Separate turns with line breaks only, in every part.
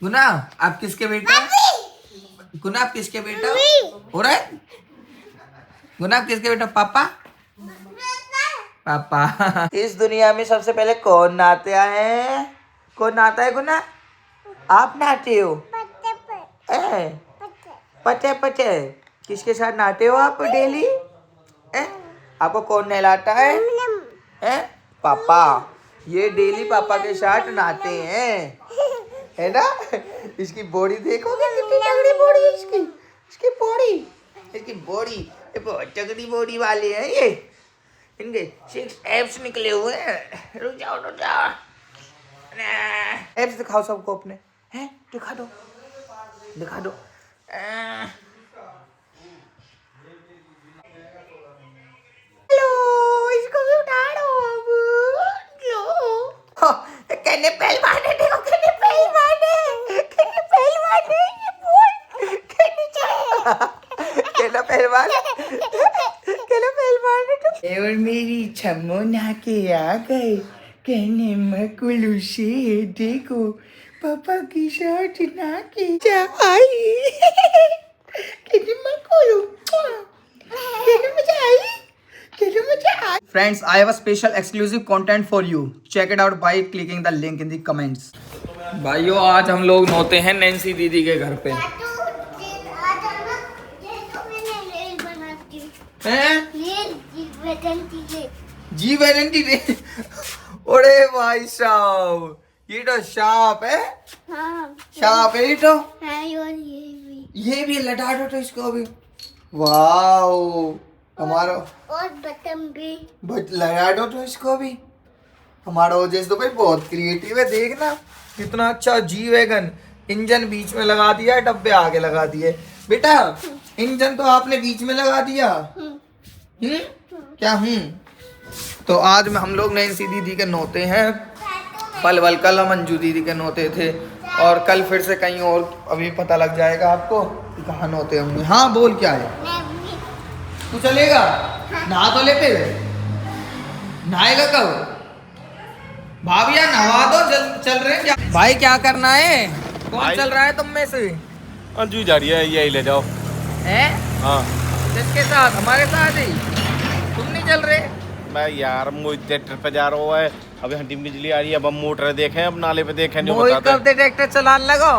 गुना आप किसके बेटा? गुना आप किसके बेटा हो रहा है? गुना आप किसके बेटा? पापा पापा। इस दुनिया में सबसे पहले कौन नहाता है? कौन नहाता है गुना? आप नहाते हो? पटे पटे किसके साथ नहाते हो आप डेली? आपको कौन नहलाता है? पापा। ये डेली पापा के साथ नहाते हैं, है ना? इसकी बॉडी देखोगे कितनी तगड़ी बॉडी है इसकी। इसकी बॉडी ये बहुत तगड़ी बॉडी वाले हैं ये। इनके 6 एब्स निकले हुए हैं। रुक जाओ एब्स दिखाओ सबको अपने। हैं दिखा दो हेलो, इसको भी उठा लो अब। लो कहने पहलवान है, देखो कहने पहलवान है ये बोल कहने कहना पहलवान है। और मेरी छम्मो ना के आ गए कहने मकुलू से देखो पापा की शर्ट ना के आई। कहने मकुलू कहने मजा आई। Friends, I have a special exclusive content for you. Check it out by clicking the link in the comments. भाइयों आज हम लोग नहाते हैं नैन्सी दीदी के घर पे। जी वैलेंटी डे। अरे भाई साहब ये तो सांप है। सांप है ये तो। ये भी लटा दो तो इसको भी। वाओ हमारा और बटन भी लगा दो तो इसको भी। हमारा ओजेस तो भाई बहुत क्रिएटिव है। देखना कितना अच्छा जी वैगन। इंजन बीच में लगा दिया है, डब्बे आगे लगा दिए। बेटा इंजन तो आपने बीच में लगा दिया। क्या तो आज में हम लोग नैन्सी दीदी के नोते हैं। कल मंजू दीदी के नोते थे और कल फिर से कहीं और अभी पता लग जाएगा आपको कि कहाँ नोते होंगे। हाँ बोल क्या है? तू चलेगा? नहा तो लेते नहाएगा कब? भाभिया नहा दो चल रहे हैं। भाई क्या करना है? कौन चल रहा है तुम में से?
अंजू जा रही है, यही ले जाओ।
हैं? हाँ। किसके साथ? हमारे साथ ही। तुम नहीं चल रहे?
मैं यार मोहित ट्रैक्टर पे जा रहा हुआ है। अभी हंडी बिजली आ रही है। अब हम मोटर देखें, अब नाले पे देखें।
मोहित कब से ट्रैक्टर चलाने लगा?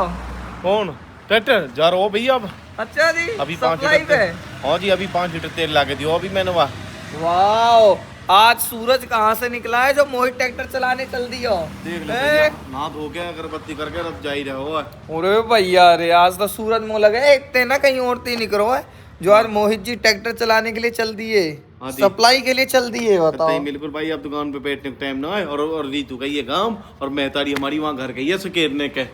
कौन ट्रैक्टर जा रहा हो भैया? अब
अच्छा जी
अभी 5 लीटर। हाँ जी अभी 5 लीटर तेल ला के दियो अभी मैंने।
वाह आज सूरज कहाँ से निकला है जो मोहित ट्रैक्टर चलाने चल दिया।
देख ले नहा धो के अगरबत्ती करके अब जा ही रहे हो।
अरे भैया रे आज तो सूरज मुँह लगे इतने ना कहीं और तीन निकलो है जो आज मोहित जी ट्रैक्टर चलाने के लिए चल दिए। सप्लाई के लिए चल दिए। बताओ
बिल्कुल भाई अब दुकान पे बैठने का टाइम ना है। और रीतू का ये काम और मेहतारी हमारी वहाँ घर गई है सुकेरने के।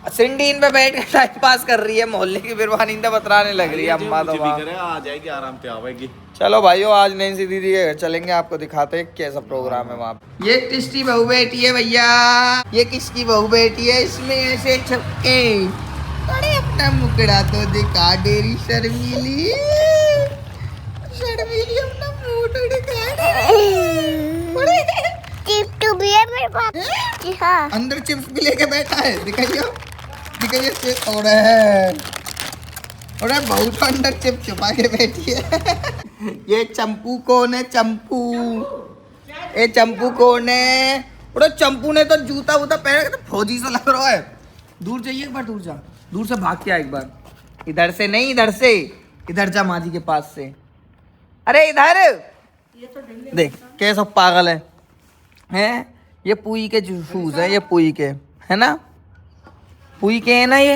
सिंडीन पे बैठ के टाइम पास कर रही है। मोहल्ले की बिरवानिंदा बतराने लग रही है अम्मा तो
आ जाएगी आराम से आवेगी।
चलो भाइयों आज नैन्सी दीदी के घर चलेंगे, आपको दिखाते हैं कैसा प्रोग्राम है वहाँ पे। ये किसकी बहू बेटी है भैया? ये किसकी बहू बेटी है? इसमें ऐसे छक्के अरे अपना मुकड़ा तो दिखा डेरी शर्मीली अपना मुंह तो दिखा। चिप्स तो भी है मेरे पास। हाँ अंदर चिप्स भी लेके बैठा है। दिखाइए और बहुत अंदर चिप्स छुपा के बैठी है। ये चंपू कौन है? ये चंपू कौन है? और चंपू ने तो जूता वूता पहन के तो फौजी सा लग रहा है। दूर जाइए एक बार, दूर जा, दूर से भाग के आ एक बार। इधर से नहीं, इधर से इधर जा माँ जी के पास से। अरे इधर देख कैसा पागल है। ये पुई के शूज है, ये पुई के है ना? पुई के है ना ये?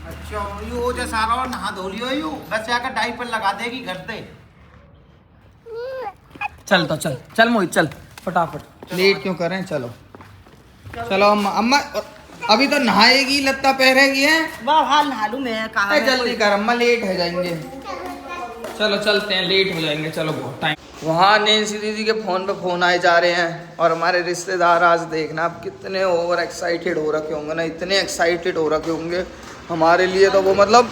अच्छा यू जो सारा नहा धो लियो यू बस जाकर डायपर लगा देगी घर पे।
चल तो चल मोहित चल फटाफट। लेट क्यों कर रहे हैं? चलो अम्मा अभी तो नहाएगी, लत्ता पहनेगी है।
नहा लूं मैं। कहा
जल्दी कर अम्मा, लेट हो जाएंगे। चलो चलते हैं, लेट हो जाएंगे। चलो बहुत टाइम। वहाँ नैन्सी दीदी के फोन पे फोन आए जा रहे हैं और हमारे रिश्तेदार आज देखना आप कितने ओवर एक्साइटेड हो रखे होंगे ना। इतने एक्साइटेड हो रखे होंगे हमारे लिए तो वो मतलब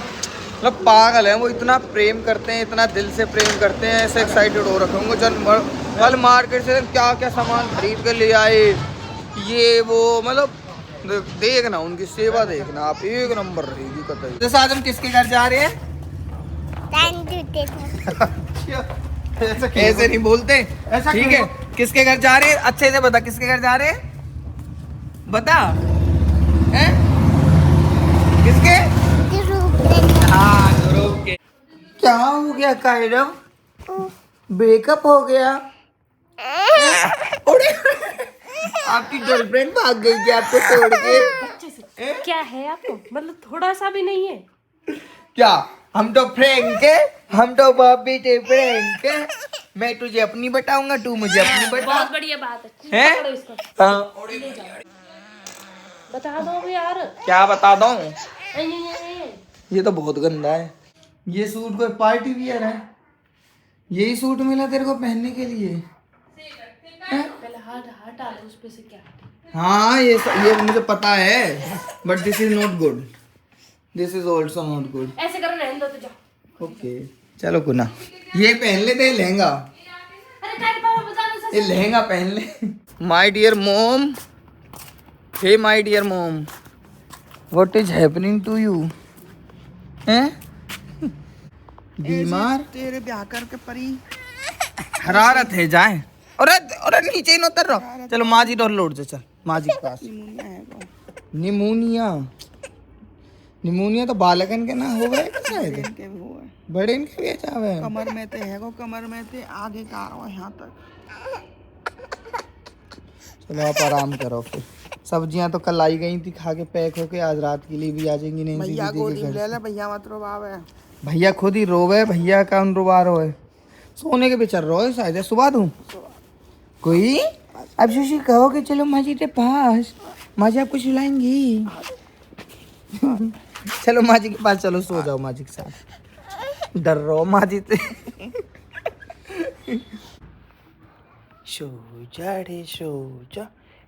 पागल है। वो इतना प्रेम करते हैं, इतना दिल से प्रेम करते हैं, ऐसे एक्साइटेड हो रखे होंगे। जब कल मार्केट से क्या क्या सामान खरीद कर ले आए ये वो मतलब देखना उनकी सेवा देखना आप, एक नंबर रहेगी कतई। तो आज हम किसके घर जा रहे हैं? ऐसे नहीं बोलते, ऐसा ठीक है। किसके घर जा रहे हैं अच्छे से बता, किसके घर जा रहे हैं बता। हैं किसके? हाँ ध्रुव के। क्या हो गया कायरव? ब्रेकअप हो गया? आपकी गर्लफ्रेंड भाग गई क्या आपको छोड़ के?
क्या है आपको, मतलब थोड़ा सा भी नहीं है
क्या? हम तो फ्रेंड है, हम तो बाप बेटे फ्रेंड है। मैं तुझे अपनी बताऊंगा, तू मुझे अपनी बता।
बहुत बढ़िया बात
है?
पकड़ो इसको,
हाँ।
बता दो अभी यार।
क्या बता दूं?
ये
ये तो बहुत गंदा है। ये सूट कोई पार्टी वियर है? यही सूट मिला तेरे को पहनने के लिए?
पहले हाथ डालो उस पे से, क्या
हाँ ये मुझे पता है, but this is not good, this is also not good.
ऐसे करो, रहने दो तो जाओ।
ओके चलो कुना, ये पहन लेते लहंगा।
अरे काय पापा बता दो
ये लहंगा पहन ले। My dear mom, hey my dear mom, what is happening to you? हैं बीमार?
तेरे ब्याह करके परी
हरारत है जाए। अरे नीचे ही न उतर रहो। चलो माँ जी डोर लौट जा, चल माँ जी के पास। निमोनिया निमोनिया तो बालकन के ना हो गए शायद,
के वो है।
बड़े इनके भी चाहे
कमर में ते है वो, कमर में ते आगे का और यहाँ तक।
चलो आप आराम करो फिर। सब्जियां तो कल आई गई थी खा के पैक होके, आज रात के लिए भी आ जाएंगी। नहीं
भैया गोदी में ले ले, भैया मत रोवावे।
भैया खुद ही रोवे, भैया का रोवा रो है। सोने के बेचार रो शायद, सुबह दूं कोई? अब सुशी कहो कि चलो माँ जी के पास, माँ जी आपको सुलाएंगी। चलो माँ जी के पास चलो, सो जाओ माँ जी के साथ। डर रहो माँ जी से। सो जा रे सो जा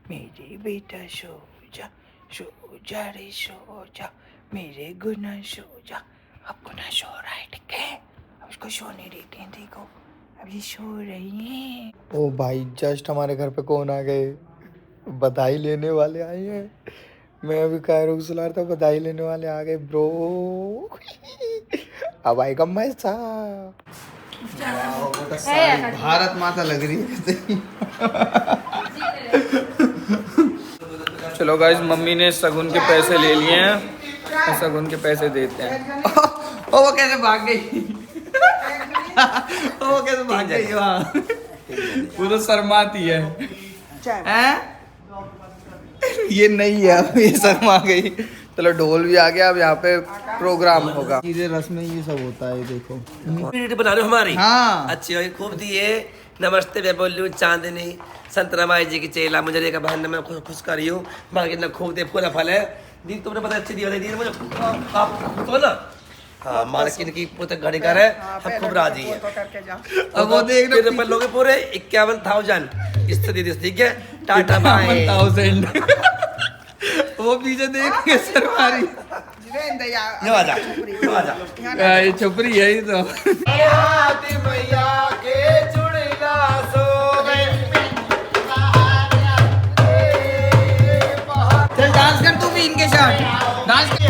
मेरे बेटा, सो जा रे सो जा मेरे गुना, सो जा। अब गुना सो रहा है, ठीक है? अब इसको सोने देते हैं, देखो अब ये सो रही है। ओ भाई जस्ट हमारे घर पे कौन आ गए? बधाई लेने वाले आए हैं। मैं अभी कायरो सुला रहा था, बधाई लेने वाले आ गए ब्रो। अब आएगा मजा। भारत माता लग रही है। चलो गाइस, मम्मी ने सगुन के पैसे ले लिए हैं, सगुन के पैसे देते हैं। ओ वो कैसे भाग गई? वो कैसे भाग गई वहाँ? पूरा शर्माती है। हैं? ये नहीं है, अब ये शर्मा गई। चलो ढोल भी आ गया, अब यहाँ पे प्रोग्राम होगा। सीधे रस्म में ये सब होता है, देखो।
बना रहे हो हमारी?
हाँ
अच्छी भाई, खूब दिए। नमस्ते मैं बोल रही हूँ चांदनी, संत रमाई जी की चेला, मुझे का बहन मैं खुश कर रही हूँ। मार्केट में खूब दे, पूरा फल है दी, तुमने पता अच्छी दी दी मुझे आप तो ना। हाँ मार्केट की पूरे घड़ी घर है, हम खूब राजी है।
अब वो देख
फिर रुपए लोगे पूरे 51,000 इससे दे दी, ठीक है? Tata bye.
51,000 वो पीछे देख के सरकारी
ये आजा
ये छपरी है ये तो। चल डांस कर तू भी इनके साथ, डांस कर।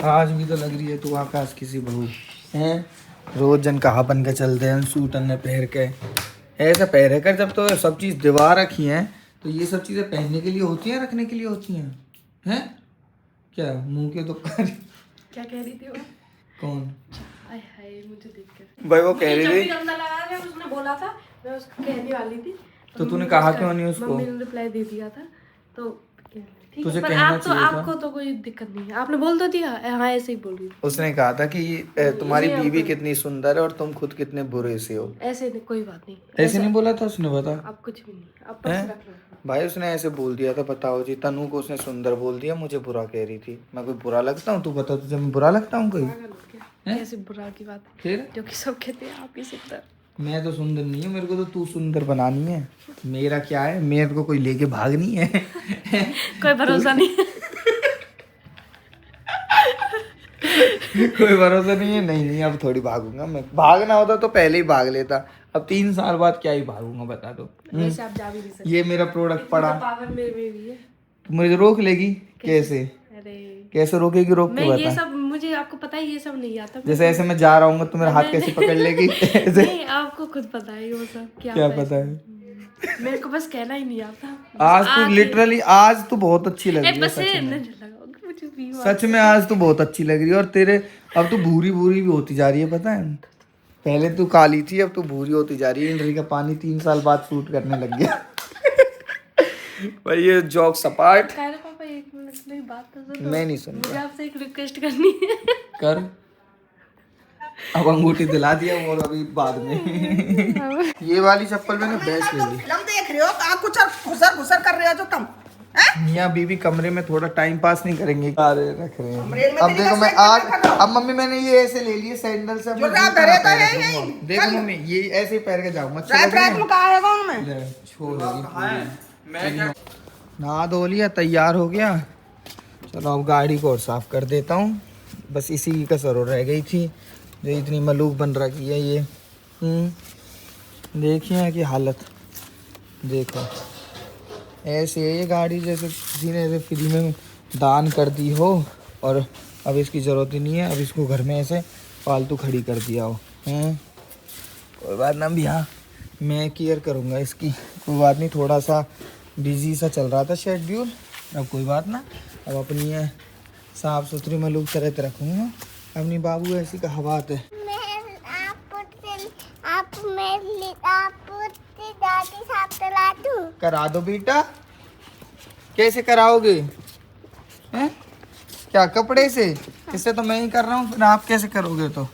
आज भी तो लग रही है तू आकाश किसी बहू हैं। रोज जन कहा बन के चलते हैं सूट अन्य पहन के, ऐसा पहन कर। जब तो सब चीज़ दिवा रखी हैं तो ये सब चीज़ें पहनने के लिए होती हैं, रखने के लिए होती हैं। हैं क्या मुंह के तो
क्या कह रही थी वो?
कौन?
आय हाय, मुझे देखकर
भाई वो कह रही थी,
गंदा लगा था, उसने बोला था, मैं उसको कहने वाली थी
तो तूने कहा क्यों नहीं उसको?
मम्मी ने रिप्लाई दे दिया था, तो ठीक
तुझे
है, पर
कहना
आप तो
चाहिए था।
आपको तो कोई दिक्कत नहीं है, आपने बोल तो दिया। हाँ ऐसे ही बोल रही हूँ।
उसने कहा था कि तुम्हारी बीवी कितनी सुंदर है और तुम खुद कितने बुरे से हो।
ऐसे नहीं, कोई बात नहीं।
ऐसे नहीं बोला था उसने, बता।
आप कुछ भी नहीं, आप पर्स रख लो।
भाई उसने ऐसे बोल दिया था, बताओ जी। तनु को उसने सुंदर बोल दिया, मुझे बुरा कह रही थी। मैं कोई बुरा लगता हूँ? तू बता, तुझे मैं बुरा लगता हूँ कोई?
पागल हो क्या? कैसे बुरा की बात है?
फिर
जो कि सब कहते हैं आप ही सुंदर।
मैं तो सुंदर नहीं हूँ, मेरे को तो तू सुंदर बनानी है। मेरा क्या है, मेरे को कोई लेके भागनी है।
कोई भरोसा नहीं।
कोई भरोसा नहीं है। नहीं अब थोड़ी भागूंगा मैं। भागना होता तो पहले ही भाग लेता। अब 3 साल बाद क्या ही भागूंगा, बता दो।
वैसे आप जा भी नहीं सकते।
ये मेरा प्रोडक्ट पड़ा,
पावर मेरे में भी है।
मुझे रोक लेगी कैसे?
अरे
कैसे रोकेगी? रोक
मैं
के
ये
बता।
सब, मुझे आपको पता है ये सब नहीं आता।
जैसे ऐसे मैं जा रहा हूँ तो मेरा हाथ कैसे पकड़ लेगी? ऐसे
नहीं, आपको खुद पता है वो सब
क्या पता है?
मेरे को बस कहना ही नहीं आता।
आज तू लिटरली, आज तू बहुत अच्छी लग रही है।
बस
सच में।
नजर लगाओगे मुझे भी।
सच में आज तू बहुत अच्छी लग रही है। और तेरे अब तू भूरी भूरी भी होती जा रही है, पता है? पहले तू काली थी, अब तू भूरी होती जा रही है। इंद्री का पानी 3 साल बाद सूट करने लग गया। भाई ये जॉक सपाट।
कह रहे पापा 1 मिनट मेरी बात तो सुनो।
मैं नहीं सुन
मुझे आपसे एक रिक्वेस्ट करनी है।
कर। अब अंगूठी दिला दिया और अभी बाद में। ये वाली चप्पल मैंने बेस्ट ले ली।
फिल्म देख रहे हो? आप कुछ घुसर घुसर कर रहे हो जो तुम?
मियाँ बीवी कमरे में थोड़ा टाइम पास नहीं करेंगे। अरे रख रहे
कमरे
हैं।
में
अब
तेरी
देखो मैं
कसरत
आज,
कर रहा हूँ।
अब मम्मी मैंने ये ऐसे ले लिए सैंडल से।
जो रात भरे तो है यही।
देखो मम्मी ये ऐसे ही पैर के जाऊंगा।
ट्रैक ट्रैक में कहा है कौन में?
ले, छोड़ होगी। नहा धो लिया, तैयार हो गया। चलो अब गाड़ी को और साफ कर देता हूँ। बस इसी की कसर और रह गई थी, जो इतनी मलूक बन रखी है ये। देखिए कि हालत देखो। ऐसे है ये गाड़ी, जैसे किसी ने ऐसे फ्री में दान कर दी हो और अब इसकी ज़रूरत ही नहीं है। अब इसको घर में ऐसे फालतू खड़ी कर दिया हो। कोई बात ना भैया, मैं केयर करूँगा इसकी। कोई बात नहीं, थोड़ा सा बिजी सा चल रहा था शेड्यूल। अब कोई बात ना, अब अपनी है साफ़ सुथरी मलूक तरह रखूँगा। अपनी बाबू ऐसी का हवात है। करा दो बेटा। कैसे कराओगे? हैं? क्या कपड़े से? इससे तो मैं ही कर रहा हूँ, फिर आप कैसे करोगे? तो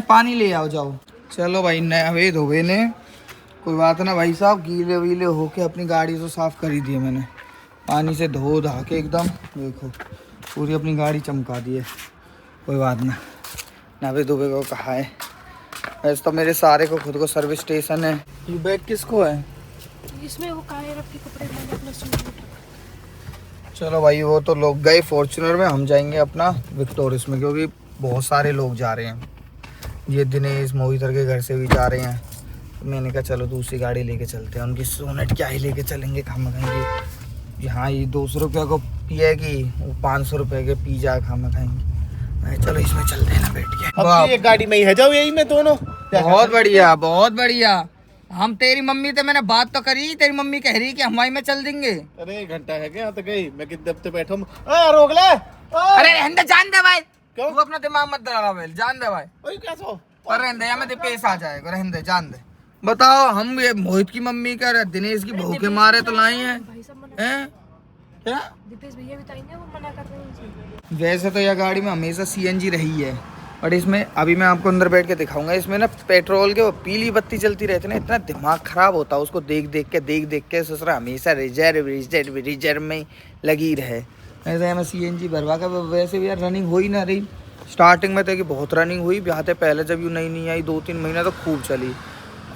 पानी ले आओ, जाओ। चलो भाई, नए धोबे ने। कोई बात ना भाई साहब, गीले वीले होके अपनी गाड़ी तो साफ कर ही दी है मैंने। पानी से धो धा के एकदम देखो पूरी अपनी गाड़ी चमका दी है। कोई बात ना, नवे धोबे को कहा है। वैसे तो मेरे सारे को खुद को सर्विस स्टेशन है। ये बैग किसको है?
इसमें वो काले रंग के कपड़े मैंने अपना सूट में रखा।
चलो भाई, वो तो लोग गए फॉर्च्यूनर में, हम जाएंगे अपना विक्टोरियस में, क्योंकि बहुत सारे लोग जा रहे हैं। ये दिनेश मोहितर के घर से भी जा रहे हैं। तो मैंने कहा चलो दूसरी गाड़ी लेके चलते हैं। उनकी सोनेट क्या ही लेके चलेंगे, खाम खाएंगे। यहाँ ये 200 रुपये को पिएगी, वो 500 रुपये के पी जा खाम खाएंगे। मैं चलो इसमें चलते हैं ना बैठ के।
अब ये गाड़ी में ही है, जाओ यही में दोनों।
बहुत बढ़िया, बहुत बढ़िया। हम तेरी मम्मी से मैंने बात तो करी, तेरी मम्मी कह रही कि हमारी में चल देंगे।
अरे 1 घंटा है क्या? तो गई मैं कितने हफ्ते बैठा हूँ। रोक ले।
अरे रहने दे, जान दे भाई।
क्यों?
तू अपना दिमाग मत डरा भाई, जान दे भाई।
ओए क्या सो?
पर रहने दे, हमें तो पेश आ जाएगा। रहने दे, जान दे। बताओ, हम ये मोहित की मम्मी का दिनेश की बहू के मारे तो लाए हैं।
भाई साहब मना,
हैं? क्या?
दीपेश भैया भी ताई वो मना कर रहे हैं।
वैसे तो यह गाड़ी में हमेशा सीएनजी रही है, बट इसमें अभी मैं आपको अंदर बैठ के दिखाऊंगा। इसमें ना पेट्रोल के वो पीली बत्ती चलती रहती है ना, इतना दिमाग खराब होता है उसको देख देख के ससुरा हमेशा रिजर्व में लगी रहे। ऐसे मैं सीएनजी भरवा कर, वैसे भी यार रनिंग हो ही ना रही। स्टार्टिंग में तो कि बहुत रनिंग हुई, ब्याह से पहले जब यूँ नई आई 2-3 महीना तो खूब चली।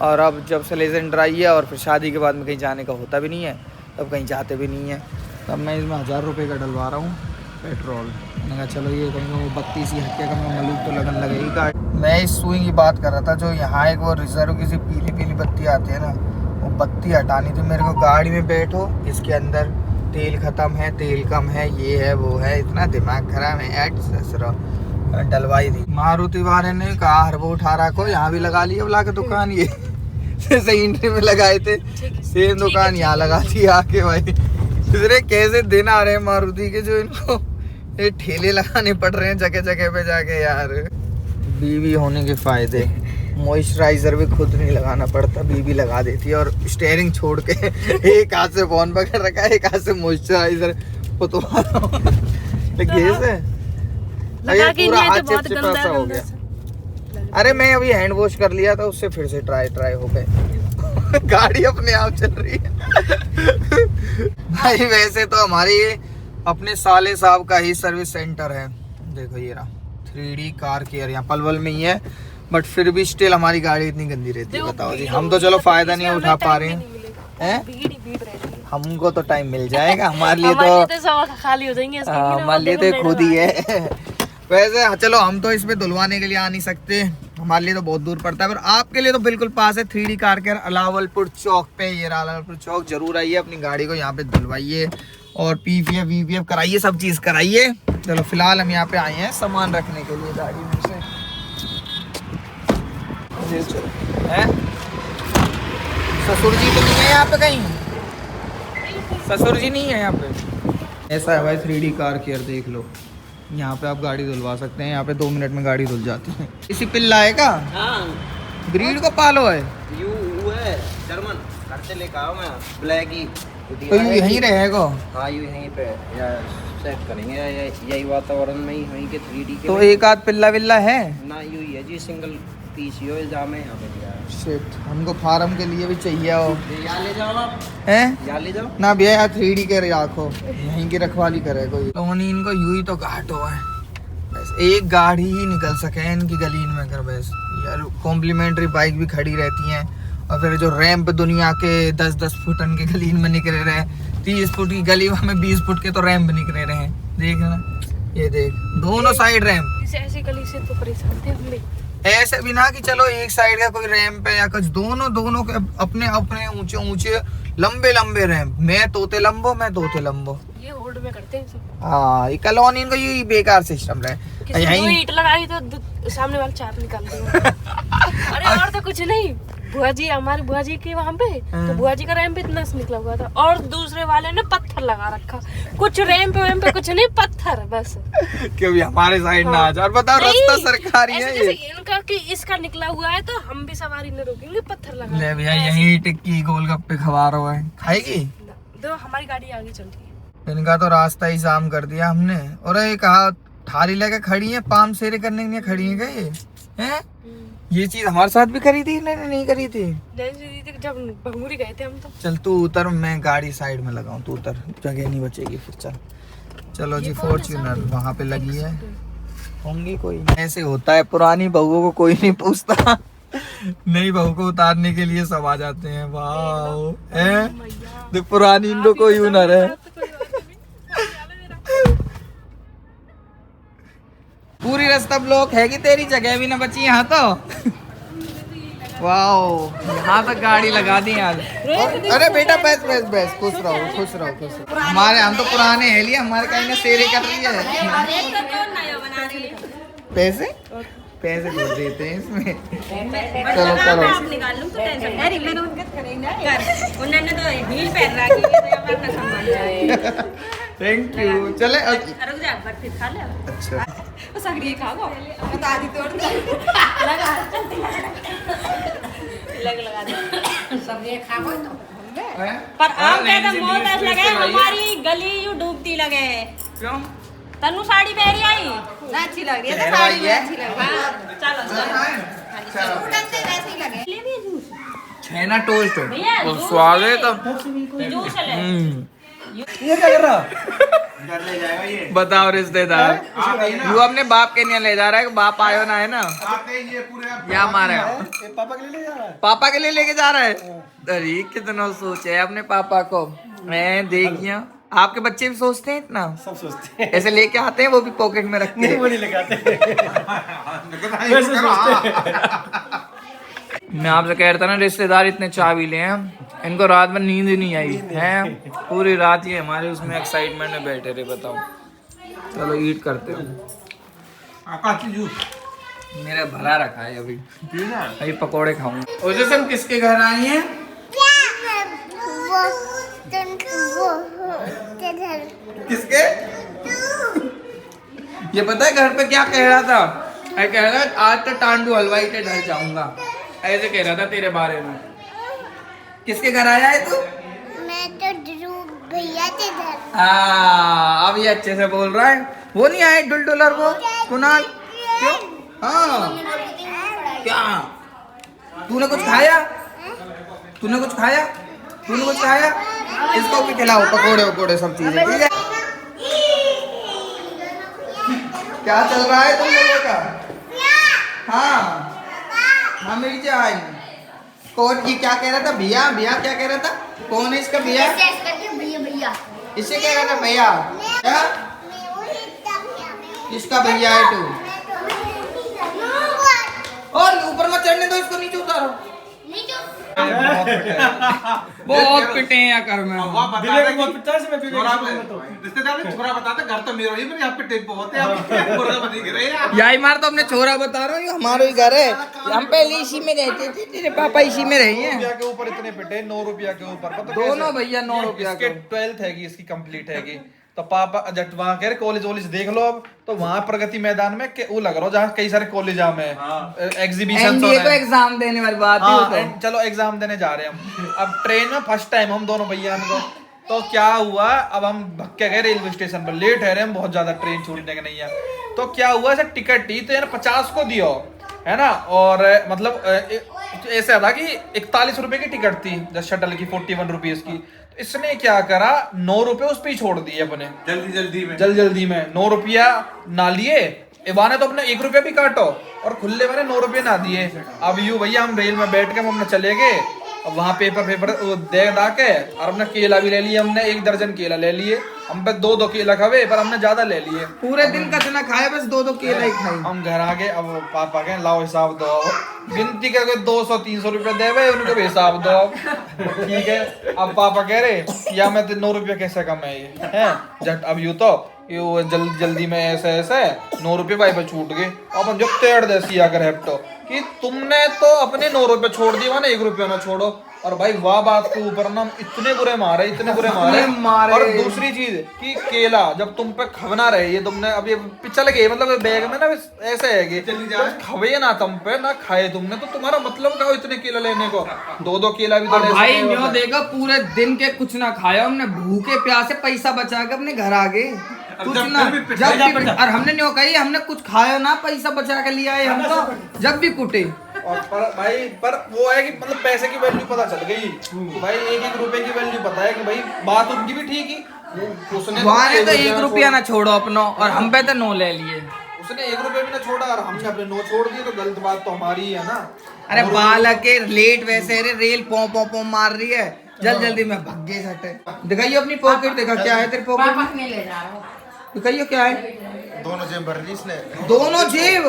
और अब जब से लेजेंडर आई है और फिर शादी के बाद में कहीं जाने का होता भी नहीं है, तब कहीं जाते भी नहीं है। तब मैं इसमें 1000 रुपये का डलवा रहा हूँ पेट्रोल। मैंने कहा चलो ये कहीं वो 32 ही हट्टे का मलूक तो लगन लगेगी गाड़ी। मैं इस सुई की बात कर रहा था, जो यहाँ एक वो रिजर्व की सी पीली बत्ती आती है ना, वो बत्ती हटानी थी मेरे को। गाड़ी में बैठो, इसके अंदर तेल ख़त्म है, तेल कम है, ये है वो है, इतना दिमाग खराब है। ससुरा डलवाई थी। मारुति वाले ने कहा हर वो 18 को यहाँ भी लगा लिया बुला के दुकान। ये सही इंट्री में लगाए थे, सेम दुकान यहाँ लगा दी आके। भाई दूसरे कैसे दिन आ रहे हैं मारुति के, जो इनको ये ठेले लगाने पड़ रहे हैं जगह जगह पे जाके। यार बीवी होने के फायदे, मॉइस्चराइजर भी खुद नहीं लगाना पड़ता, बीबी लगा देती है। और स्टीयरिंग छोड़ के एक हाथ से फोन पकड़ रखा है, एक हाथ से मॉइस्चराइजर पुतवा रहा हूं। गैस है
लगा के
पूरा
नहीं
हाथ
तो बहुत
चिपचिपा सा हो
गंदा
गया। अरे मैं अभी हैंड वॉश कर लिया था, उससे फिर से ट्राई हो गए। गाड़ी अपने आप चल रही है। भाई वैसे तो हमारी अपने साले साहब का ही सर्विस सेंटर है। देखो ये रहा 3D कार केयर, यहाँ पलवल में ही है, बट फिर भी स्टिल हमारी गाड़ी इतनी गंदी रहती है। बताओ जी, हम तो चलो फायदा नहीं उठा पा रहे हैं। हमको तो टाइम मिल जाएगा, हमारे लिए तो
खाली हो जाएंगे,
हमारे लिए तो खुद ही है। वैसे चलो हम तो इसमें धुलवाने के लिए आ नहीं सकते, हमारे लिए तो बहुत दूर पड़ता है, पर आपके लिए तो बिल्कुल पास है। 3D कार केयर अलावलपुर चौक पे, ये अलावलपुर चौक जरूर आइए, अपनी गाड़ी को यहाँ पे धुलवाइए और PPF VPF कराइए, सब चीज कराइए। चलो फिलहाल हम यहाँ पे आए हैं सामान रखने के लिए गाड़ी में से। ससुर जी तो नहीं है यहाँ पे कहीं? ससुर जी नहीं है यहाँ पे। ऐसा है भाई 3D कार केयर, देख लो यहाँ पे आप गाड़ी धुलवा सकते हैं। यहाँ पे 2 मिनट में गाड़ी धुल जाती है। इसी पिल्ला है का? ब्रीड को पालो है?
यू है जर्मन, घर से लेकर आओ मैं, ब्लैक ही।
तो यू यहीं रहेगा?
हाँ यू यहीं पे या सेट करेंगे यही वातावरण में ही वहीं के 3D के।
तो एक आध पिल्ला विल्ला है
ना? यू ही है जी, सिंगल पीस यो इल्जाम है यहाँ पे दिया है।
शिट, हमको फार्म के लिए भी चाहिए हो।
यहाँ ले जाओ आप,
हैं?
यहाँ ले जाओ
ना भैया यार 3D के रखो, यहीं की रखवाली करे कोई। तो इनको यू ही तो घाट हुआ है, बस एक गाड़ी ही निकल सके इनकी गलीन में कर। बस यार कॉम्प्लीमेंट्री बाइक भी खड़ी रहती हैं, और फिर जो रैंप दुनिया के 10-10 फुटन के गलीन में निकले रहे, 30 फुट की गली में 20 फुट के तो रैंप निकले रहे हैं। देख ना, ये देख दोनों साइड रैंप।
ऐसी गली से तो परेशान थे हम भी।
ऐसे बिना कि चलो एक साइड का कोई रैंप है या कुछ, दोनों के अपने अपने ऊंचे लंबे लंबे रैंप। मैं तोते लंबो
ये होल्ड में करते हैं सब।
हाँ, ये कॉलोनी इनको ये बेकार सिस्टम रहे।
किसी को
यहीं
ईंट लगाई तो सामने वाले 4 निकाल देंगे। अरे और तो कुछ नहीं, बुआ जी, हमारी बुआ जी के वहाँ पे तो बुआ जी का रैंप इतना से निकला हुआ था, और दूसरे वाले ने पत्थर लगा रखा। कुछ रैंप पे कुछ नहीं, पत्थर बस।
क्योंकि हमारे साइड ना आ जाए। और बताओ रास्ता सरकारी है ये।
इनका कि इसका निकला हुआ है तो हम भी सवारी न रोकेंगे, पत्थर लगा।
ले भैया यहीं टिक्की गोलगप्पे खवा रहा है, खाएगी?
दो हमारी गाड़ी आगे चल रही है।
इनका तो रास्ता ही जाम कर दिया हमने। और ये कहा थाली लेके खड़ी है, पाम सेरे करने के लिए खड़ी है क्या ये? हैं? ये चीज हमारे साथ भी करी थी? नहीं करी थी।
जब भंगूरी गए थे हम तो।
चल तू उतर, मैं गाड़ी साइड में लगाऊं, तू उतर, जगह नहीं बचेगी फिर। चलो जी, फॉर्च्यूनर वहाँ पे लगी है, होंगी कोई। ऐसे होता है, पुरानी बहुओं को कोई नहीं पूछता। नई बहू को उतारने के लिए सब आ जाते हैं। वाह है, पुरानी इनको कोई हुनर है। पूरी रास्ता ब्लॉक है कि तेरी जगह भी ना बची यहाँ तो। वाह, यहाँ तक गाड़ी लगा दी आज। अरे बेटा बस खुश रहो। हमारे हम तो पुराने हैं लिए, हमारे कहीं ना सेरे कर रही है। पैसे दे देते हैं इसमें। चलो करो। Thank you. चले अच्छा
पर आप कहते बहुत ऐसा लगे हमारी गली यू डूबती लगे।
क्यों?
तनु साड़ी पहनी आई अच्छी लग रही है, साड़ी में अच्छी लग रही है। चलो
छेना टोस्ट तो स्वाद है तो।
जूस ले
ये क्या कर रहा? बताओ रिश्तेदार, यू अपने बाप के लिए ले जा रहा है, बाप आयो ना है ना, या हमारे पापा के लिए लेके जा रहा है। अरे कितना सोचे है अपने पापा को। मैं देखिए आपके बच्चे भी सोचते हैं इतना? सब सोचते हैं, ऐसे लेके आते हैं, वो भी पॉकेट में रखते हैं। वो नहीं लेके आते। मैं आपसे कह रहा था ना, रिश्तेदार इतने चावी ले हैं, इनको रात में नींद ही नहीं आई है। पूरी रात ही हमारे उसमें एक्साइटमेंट में बैठे रहे। बताओ, चलो ईट करते हो। मेरा भरा रखा है अभी पकोड़े खाऊंगा। और जैसे हम किसके घर आए हैं? किसके? ये पता है घर पे क्या कह रहा था? मैं कह रहा था आज तो टांडू हलवाई के घर जाऊंगा, ऐसे कह रहा था तेरे बारे में। किसके घर आया है तू?
मैं तो ध्रुव भैया के घर।
हाँ अब ये अच्छे से बोल रहा है। वो नहीं आए डुलडुलर वो कुणाल? क्यों? हाँ क्या तूने कुछ खाया? तूने कुछ खाया? तूने कुछ खाया? इसको भी खिलाओ पकोड़े वकोड़े सब चीजें, ठीक है? क्या चल रहा है तुम लोगों का? हाँ हाँ मेरी जान। कौन ये क्या कह रहा था? भैया भैया क्या कह रहा था? कौन है इसका भैया?
भैया भैया
इससे कह रहा था भैया? क्या किसका भैया है तू? और ऊपर मत चढ़ने दो इसको, नीचे उतारो। बहुत पिटे हैं कर में। यही मार तो अपने छोरा बता रहा हूँ, हमारा ही घर है, हम पहले इसी में रहते थे, तेरे पापा इसी में रहे हैं।
के ऊपर इतने पिटे 9 रुपया के ऊपर,
दोनों भैया 9 रुपया
इसके 12th हैगी, इसकी कंप्लीट हैगी। तो पापा जब वहाँ कह रहे कॉलेज वॉलेज देख लो अब, तो वहाँ प्रगति मैदान में वो लग रहा हो जहाँ कई सारे कॉलेज में एग्जीबिशन
को एग्जाम देने वाली बात ही
चलो एग्जाम देने जा रहे हैं हम। अब ट्रेन में फर्स्ट टाइम हम दोनों भैया को, तो क्या हुआ, अब हम भक्के गए रेलवे स्टेशन पर, लेट है रहे हम बहुत ज्यादा, ट्रेन छूटने का नहीं है। तो क्या हुआ, ऐसे टिकट थी तो यार 50 को दियो है ना, और मतलब ऐसा था कि 41 रुपए की टिकट थी जस्ट शटल की, 41 रुपीज की। तो इसने क्या करा, 9 रुपए उस पे ही छोड़ दिए अपने, जल्दी में 9 रुपया ना लिए, इवाने तो अपने 1 रुपया भी काटो, और खुले मैंने 9 रुपये ना दिए। अब यूं भैया हम रेल में बैठ के हम अपने चले गए, अब वहाँ पेपर दे दा के, और हमने केला भी ले लिए, हमने 1 दर्जन केला ले लिए, हम बस 2 केला खावे, पर हमने ज्यादा ले लिए,
पूरे दिन का चना खाए, बस 2 केला ही खाए।
हम घर आ गए, अब पापा कहें लाओ हिसाब दो, गिनती करके 200-300 रुपए दे, उनको भी हिसाब दो, ठीक है। अब पापा कह रहे या मैं 9 रुपया कैसे कमाए हैं जट, अब यूं तो ये जल्दी में ऐसे 9 रुपये भाई पे छूट गए। अब जब तेड़ दे सिया कर हेप्टो कि तुमने तो अपने 9 रुपये छोड़ दिए, वहां 1 रुपया ना छोड़ो। और भाई वाह बात के ऊपर ना इतने बुरे मारे। और दूसरी चीज कि केला जब तुम पे खवना रहे, ये तुमने अब ये चल गए, मतलब बैग में ना ऐसे है कि खवे ना तुम पे ना खाए तुमने, तो तुम्हारा मतलब क्या इतने केला लेने को? 2 केला भी तो
भाई जो देखा पूरे दिन के कुछ ना खाया हमने, भूखे प्यासे पैसा बचा के अपने घर आ गए, कुछ ना जब भी, और हमने नहीं कही हमने कुछ खाया ना, पैसा बचा के लिया है हम तो जब भी कुटे।
और पर वो है कि मतलब पैसे की वैल्यू पता चल गई भाई, 1-1 रुपए की वैल्यू पता है कि भाई बात उनकी भी ठीक ही, उसने
तो 1 रुपया ना छोड़ो अपनो, और हम पे तो 9 ले लिए,
उसने 1 रुपया भी ना छोड़ा और हमने अपने 9 छोड़ दिए, तो गलत बात तो हमारी है ना।
अरे बालक के लेट वैसे रे, रेल पो मार रही है, जल्दी में भागे सटे। दिखाइए अपनी पॉकेट, देखा क्या है तेरे पॉकेट में, दिखाइए क्या है।
दोनों जेब भर ली इसने।
दोनों जेब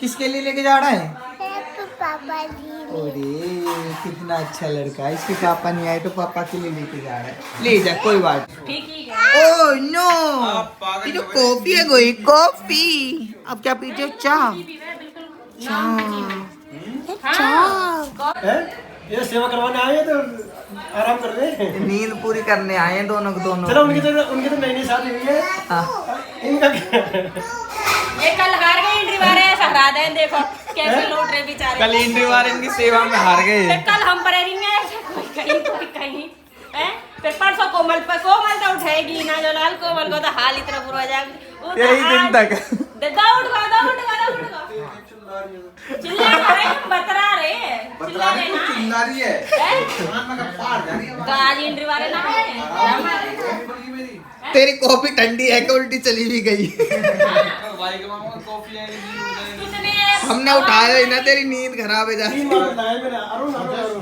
किसके लिए लेके जा रहा है?
पापा जी।
अरे कितना अच्छा लड़का है, इसके पापा नहीं आए तो पापा के लिए लेके जा रहा है, ले जा कोई बात। ओह नो, ये तो कॉफी है, कोई कॉफी। अब क्या पीते हो? चाय।
ये सेवा करवाने आए तो आराम कर रहे हैं,
नींद पूरी करने आए हैं दोनों।
चलो उनकी तो नई शादी हुई है। इनका
ये कल हार गए एंट्री वाले, हरा दें, देखो कैसे लौट रहे बेचारे।
कल एंट्री वाले इनकी सेवा में हार गए,
कल हम पर कहीं हैं, फिर परसों कोमल तो उठाएगी ना, जो लाल कोमल को तो हाल इतना बुरा हो जाएगा
यही दिन तक।
दौड़ चिल्ला रहे, बतरा रहे, चिल्ला रही है गाड़ी एंट्री वाले ना है।
तेरी कॉफी ठंडी है कि उल्टी चली भी गई? हमने उठाया ही ना, तेरी नींद खराब है जा।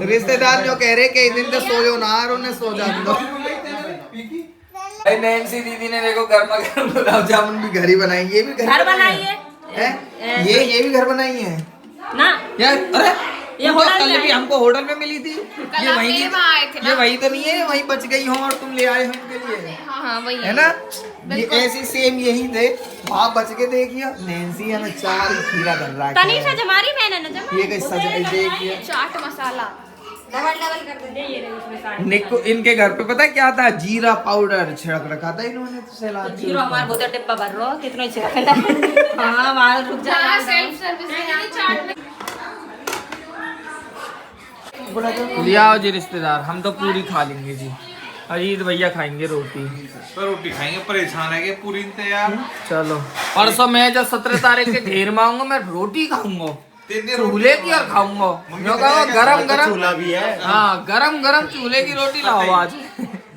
रिश्तेदार जो कह रहे कई दिन तो सोयो ना, और उन्हें सो जा दो। नैन्सी दीदी ने देखो गर्मा गर्म गुलाब जामुन भी घर ही बनाई, ये भी घर
बनाई है,
ये भी घर बनाई है
ना
यार। अरे
ये
कल भी हमको होटल में मिली थी, ये वही तो नहीं है, वही बच गई हो और तुम ले आए हो इनके लिए।
हाँ वही
है ना, ये ऐसी सेम यही थे, वहाँ बच के देखिए। नैन्सी हमें 4 खीरा कर रहा है,
तनीषा जमारी मैंने ना जमा,
ये कैसे सजाई देखिए,
चाट मसाला कर दे ये रही उसमें साड़ी।
निक्को इनके घर पे पता है क्या था, जीरा पाउडर छिड़क रखा था इन्होंने तो सैलाब के
जीरो
ऊपर।
हमारे बहुत डिब्बा भर रो कितने छिड़क हाँ माल रुक जा
सेल्फ सर्विस
लिया आओ जी रिश्तेदार, हम तो पूरी खा लेंगे जी। अजीत भैया खाएंगे रोटी।
तो रोटी खाएंगे, परेशान है कि पूरी तैयार।
चलो परसों मैं जब 17 तारीख के घेर में आऊंगा मैं रोटी खाऊंगा, चूल्हे की और खाऊंगा। गरम गरम
चूल्हा भी है।
हाँ गरम गरम चूल्हे की रोटी लाओ आज।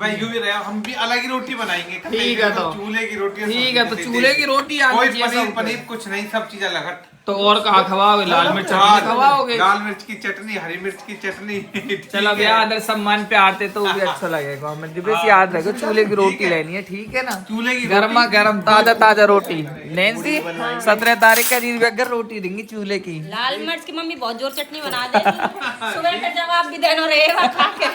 भाई यूं भी रहे, हम भी अलग ही रोटी बनाएंगे।
ठीक है तो
चूल्हे की रोटी।
ठीक है तो चूल्हे की रोटी आनी
कोई
चाहिए
पनीर
सबको।
पनीर कुछ नहीं, सब चीज अलग हट।
तो और कहा खवाओगे, लाल मिर्च चटनी खवाओगे।
लाल मिर्च की चटनी, हरी मिर्च की चटनी।
चलो अब यार अगर सम्मान पे आते तो भी अच्छा लगेगा। हमें बस याद रखो चूल्हे की रोटी लेनी है, ठीक है ना।
चूल्हे की
गर्मा गर्म ताजा ताजा रोटी। नैन्सी 17 तारीख का अजीत भैया रोटी देंगी चूल्हे की।
लाल मिर्च की मम्मी बहुत जोर चटनी बना देगी। सुबह का जवाब भी देना रहेगा खा के।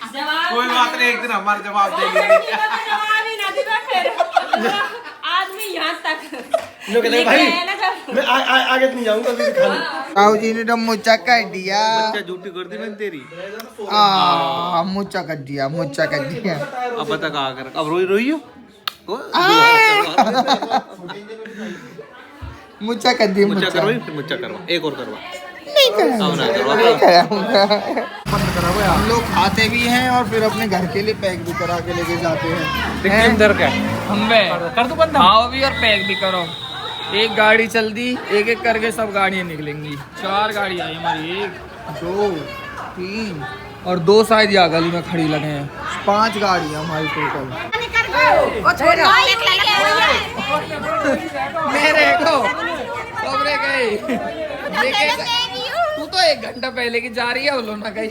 जवाब
कोई बात नहीं, एक दिन हमारा जवाब देंगे।
जवाब ही ना दिया फिर आदमी यहाँ तक
लोग कहते हैं,
लेके आए ना जब
मैं आगे तो नहीं जाऊंगा, अभी भी खा लूं।
ताऊ जी ने तो मुच्चा कर दिया।
झूठी कर दी मैंने तेरी।
मुच्चा कर दिया, मुच्चा कर दिया।
अब बता कहा कर, अब रोई रोई हो
मुच्चा कर दिया,
मुच्चा
मुच्चा
करवाई, फिर मुच्चा करवा, एक और करवा।
नहीं
नहीं
कराऊंगा। हम लोग खाते भी हैं और फिर अपने घर के लिए पैक भी करा के लेके जाते हैं।
अंदर का
हम कर दो बंद, खाओ भी और पैक भी करो। एक गाड़ी चल दी, एक एक करके सब गाड़ियाँ निकलेंगी। 4 गाड़ी आई हमारी, 1 2 3 और 2 शायद यहाँ गली में खड़ी लगे हैं। 5 गाड़ी हमारी टोटल। मेरे को खबरें गई तू तो 1 घंटा पहले की जा रही है, बोलो ना गई।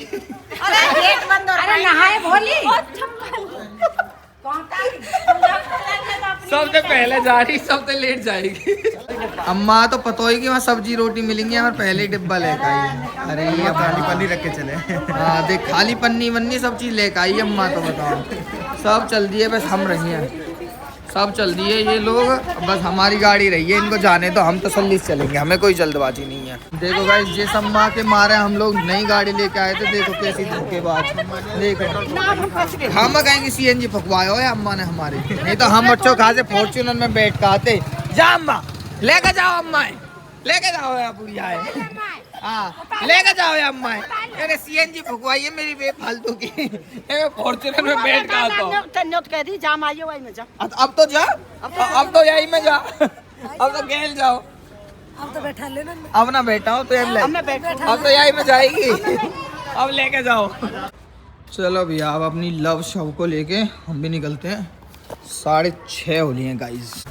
अरे नहाए भोली
सबसे पहले जा रही, सबसे लेट जाएगी। अम्मा तो पता ही कि वहाँ सब्जी रोटी मिलेंगी, हमारे पहले ही डिब्बा लेकर आई। अरे ये खाली पन्नी रख के चले। हाँ देख खाली पन्नी वन्नी सब चीज लेकर आई अम्मा, तो बताओ सब चल दिए, बस हम रही हैं। सब चल दिए ये लोग, बस हमारी गाड़ी रही है। इनको जाने तो हम तसल्ली से चलेंगे, हमें कोई जल्दबाजी नहीं है। देखो गाइस जिस अम्मा के मारे हम लोग नई गाड़ी लेके आए थे, देखो कैसी धोखेबाज। देखो हम कहेंगे CNG फकवाए हो अम्मा ने हमारे, नहीं तो हम बच्चों कहा से फॉर्च्यूनर में बैठ कर आते। जा अम्मा लेके जाओ, अम्मा लेके जाओ यार, बुढ़िया है। हाँ लेके जाओ यार अम्मा, मैंने CNG फकवाई है मेरी बेफालतू की। मैं फॉर्च्यूनर में बैठ कर आता हूँ। अब तो जा, अब तो यही में जा, अब तो गेल जाओ। अब तो बैठा लेना, अब ना बैठा हूँ तो अब तो यही में जाएगी। अब लेके जाओ। चलो भैया अब अपनी लव शव को लेके हम भी निकलते हैं। 6:30 हो लिए हैं गाइस।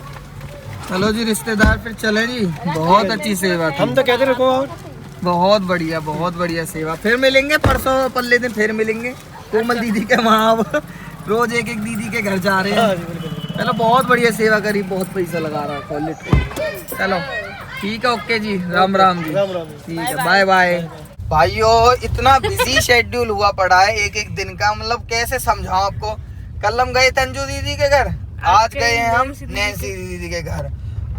चलो जी रिश्तेदार फिर चले जी। बहुत अच्छी सेवा थी,
हम तो कहते रखो
बहुत बढ़िया सेवा। फिर मिलेंगे परसों पल्ले दिन, फिर मिलेंगे कोमल दीदी के वहाँ। रोज एक एक दीदी के घर जा रहे हैं। चलो बहुत बढ़िया सेवा करी, बहुत पैसा लगा रहा है। चलो ठीक है, ओके जी, राम राम जी। ठीक है, बाय बाय। भाइयों इतना बिजी शेड्यूल हुआ पड़ा है एक एक दिन का, मतलब कैसे समझाऊं आपको। कल हम गए तंजू दीदी के घर, आज गए हैं हम नैन्सी दीदी के घर।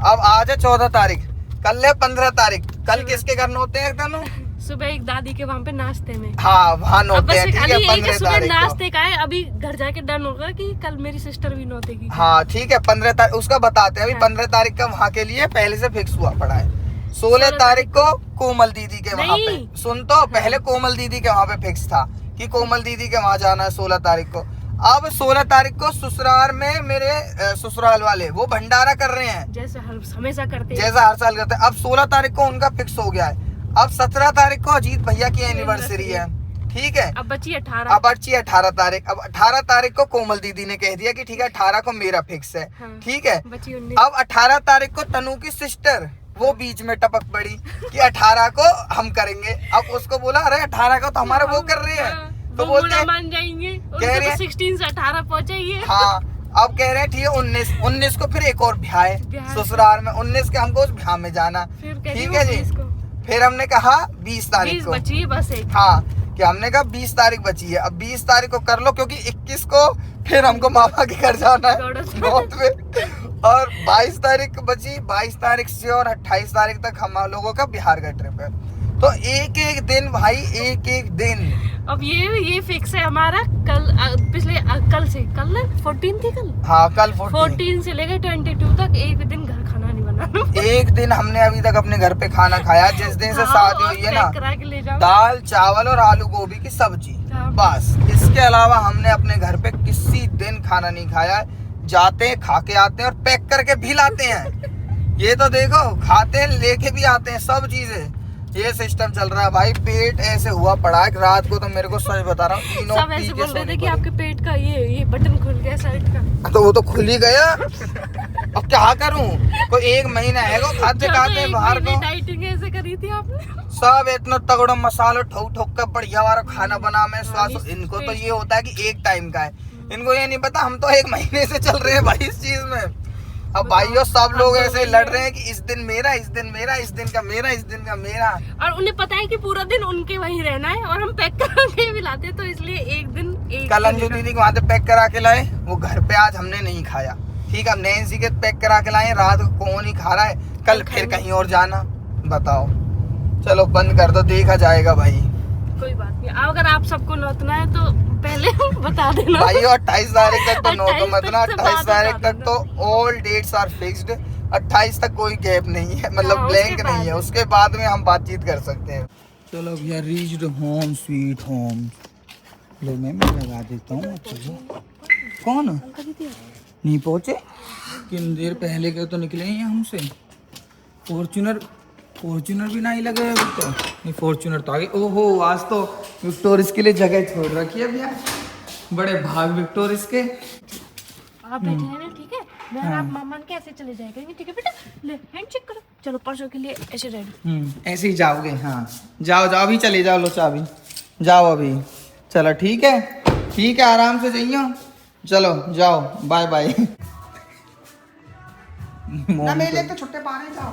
अब आज है 14 तारीख, कल है 15 तारीख। कल किसके घर नोते हैं तनु?
सुबह एक दादी के वहाँ पे नाश्ते में।
हाँ वहाँ नोते हैं, ठीक है, 15
सुबह
तारीख को।
नाश्ते का है, अभी घर जाके डन होगा कि कल मेरी सिस्टर भी नोतेगी।
हाँ ठीक है, 15 तारीख उसका बताते हैं। अभी 15 तारीख का वहाँ के लिए पहले से फिक्स हुआ पड़ा है। 16 तारीख को कोमल दीदी के वहाँ पे, सुन तो पहले कोमल दीदी के वहाँ पे फिक्स था कि कोमल दीदी के वहाँ जाना है 16 तारीख को। अब 16 तारीख को ससुराल में मेरे ससुराल वाले वो भंडारा कर रहे हैं,
जैसे हमेशा करते हैं,
जैसा हर साल करते हैं। अब 16 तारीख को उनका फिक्स हो गया है। अब 17 तारीख को अजीत भैया की एनिवर्सरी है, ठीक है।
अब बची 18।
अब बची 18 तारीख। अब 18 तारीख को कोमल दीदी ने कह दिया कि ठीक है 18 को मेरा फिक्स है, ठीक है। अब 18 तारीख को तनु की सिस्टर वो बीच में टपक पड़ी कि 18 को हम करेंगे। अब उसको बोला अरे 18 को तो हमारा वो कर रही है, तो बोलते
मान जाएंगे,
कह रहे
16 से 18 पहुंचाइए।
हाँ अब कह रहे हैं ठीक है 19 को फिर एक और ब्याह है ससुराल में, 19 के हमको उस ब्याह में जाना, ठीक है जी। फिर हमने कहा 20 तारीख को
बची है बस एक।
हाँ कि हमने कहा 20 तारीख बची है, अब 20 तारीख को कर लो क्योंकि 21 को फिर हमको मामा के घर जाना है नॉर्थ में। और 22 तारीख बची, 22 तारीख से और 28 तारीख तक हम लोगों का बिहार का ट्रिप है। तो एक एक दिन भाई, एक एक दिन
अब ये फिक्स है हमारा कल कल से कल 14 थी कल।
हाँ कल
14 से लेकर 22 तक एक दिन घर खाना नहीं बनाना।
एक दिन हमने अभी तक अपने घर पे खाना खाया जिस दिन से शादी हुई है ना, दाल चावल और आलू गोभी की सब्जी, बस। इसके अलावा हमने अपने घर पे किसी दिन खाना नहीं खाया। जाते हैं, खा के आते हैं और पैक करके भी लाते हैं। ये तो देखो, खाते हैं, लेके भी आते हैं, सब चीजें। ये सिस्टम चल रहा है भाई। पेट ऐसे हुआ पड़ा है रात को, तो मेरे को सच बता रहा हूँ, तीनों
सब ऐसे बोल रहे थे कि आपके पेट का ये बटन खुल गया शर्ट का।
तो वो तो खुल ही गया। अब क्या करूं? कोई 1 महीना है वो खाते खाते बाहर को।
डाइटिंग ऐसे करी थी आपने?
सब इतना तगड़ा मसाला ठोक ठोक कर बढ़िया वाला खाना बना में स्वाद। इनको तो ये होता है कि एक टाइम का है, इनको ये नहीं पता हम तो 1 महीने से चल रहे हैं भाई इस चीज में। अब भाइयों सब लोग ऐसे लड़ रहे हैं कि इस दिन मेरा, इस दिन मेरा, इस दिन का मेरा, इस दिन का मेरा।
और उन्हें पता है कि पूरा दिन उनके वहीं रहना है और हम पैक करा के भी लाते हैं, तो इसलिए एक दिन
कल अंजू दीदी को वहाँ से पैक करा के लाए, वो घर पे आज हमने नहीं खाया। ठीक है, नैन्सी के पैक करा के लाए, रात को कौन ही खा रहा है, कल फिर कहीं और जाना, बताओ। चलो बंद कर दो, देखा जाएगा भाई।
कोई बात नहीं, अगर आप सबको नोतना है तो पहले बता देना
भाई। 28 तारीख तक तो नोटो मत ना, 28 तारीख तक तो ऑल डेट्स आर फिक्स्ड। 28 तक कोई गैप नहीं है, मतलब ब्लैंक नहीं है। उसके बाद में हम बातचीत कर सकते हैं। चलो भैया, रीच्ड होम स्वीट होम। लो मैं लगा देता हूँ। चलो कौन नहीं पहुँचे, कितनी देर पहले के तो निकले हैं हमसे। फॉर्च्यूनर भी नहीं लगे अभी तो। नहीं, फॉर्च्यूनर तो आगे। ओहो, आज तो विक्टोर इसके लिए जगह छोड़ रखी है भैया। बड़े भाग विक्टोर इसके।
आप बैठे हैं ना, ठीक है। मैं आप मामा के ऐसे चले जाएगा, ठीक है बेटा। ले हैंड चेक करो। चलो परसों के लिए ऐसे रेडी।
ऐसे ही जाओगे? हाँ जाओ जाओ, अभी चले जाओ। लो चाबी, जाओ अभी। चलो ठीक है, ठीक है, आराम से जाइयो। चलो जाओ, बाय बाय।
ना मेले तो छुट्टे पाने जाओ।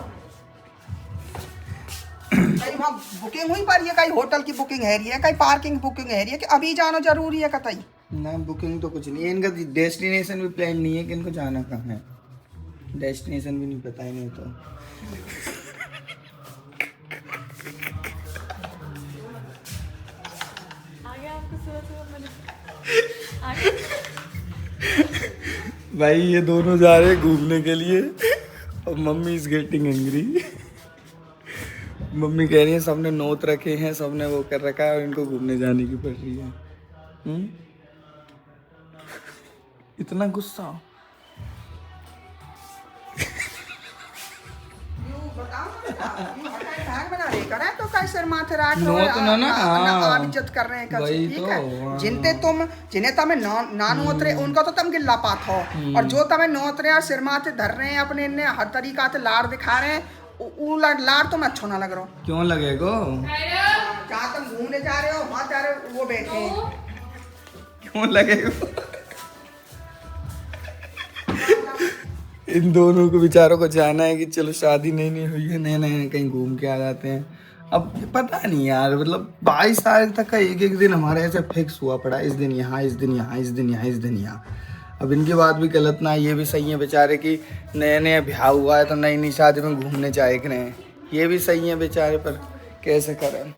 कहीं वहाँ बुकिंग हुई पर, कहीं होटल की बुकिंग है रही है, कहीं पार्किंग बुकिंग है रही है कि अभी जाना जरूरी है कतई?
ना बुकिंग तो कुछ नहीं है, इनका डेस्टिनेशन भी प्लान नहीं है कि इनको जाना कहाँ है। डेस्टिनेशन भी नहीं पता है, नहीं तो भाई ये दोनों जा रहे हैं घूमने के लिए और mummy is getting angry. Mummy कह रही है सबने नोट रखे हैं, सबने वो कर रखा है और इनको घूमने जाने की पड़ रही है। इतना गुस्सा।
तो कैसे माथे राख इज्जत कर रहे हैं, ठीक है। जिन्हें तमें ना नोतरे उनको तो तुम गिल्ला पात हो, और जो तमें नोतरे और सिर माथे धर रहे हैं अपने, इन्हें हर तरीका से लाड़ दिखा रहे हैं, लाड़ तो मैं अच्छा ना लग रहा हूँ।
क्यों लगेगा?
जहाँ तुम घूमने जा रहे हो वहाँ जा रहे हो, वो बैठे हैं।
क्यों लगेगा? इन दोनों को बेचारों को जाना है कि चलो शादी नहीं हुई है, नए कहीं घूम के आ जाते हैं। अब पता नहीं यार, मतलब 22 तारीख तक का एक दिन हमारे ऐसे फिक्स हुआ पड़ा, इस दिन यहाँ, इस दिन यहाँ, इस दिन यहाँ, इस दिन यहाँ। अब इनकी बात भी गलत ना, ये भी सही है बेचारे कि नए ब्याह हुआ है तो नई शादी में घूमने जाए कि नहीं, ये भी सही है बेचारे, पर कैसे करें।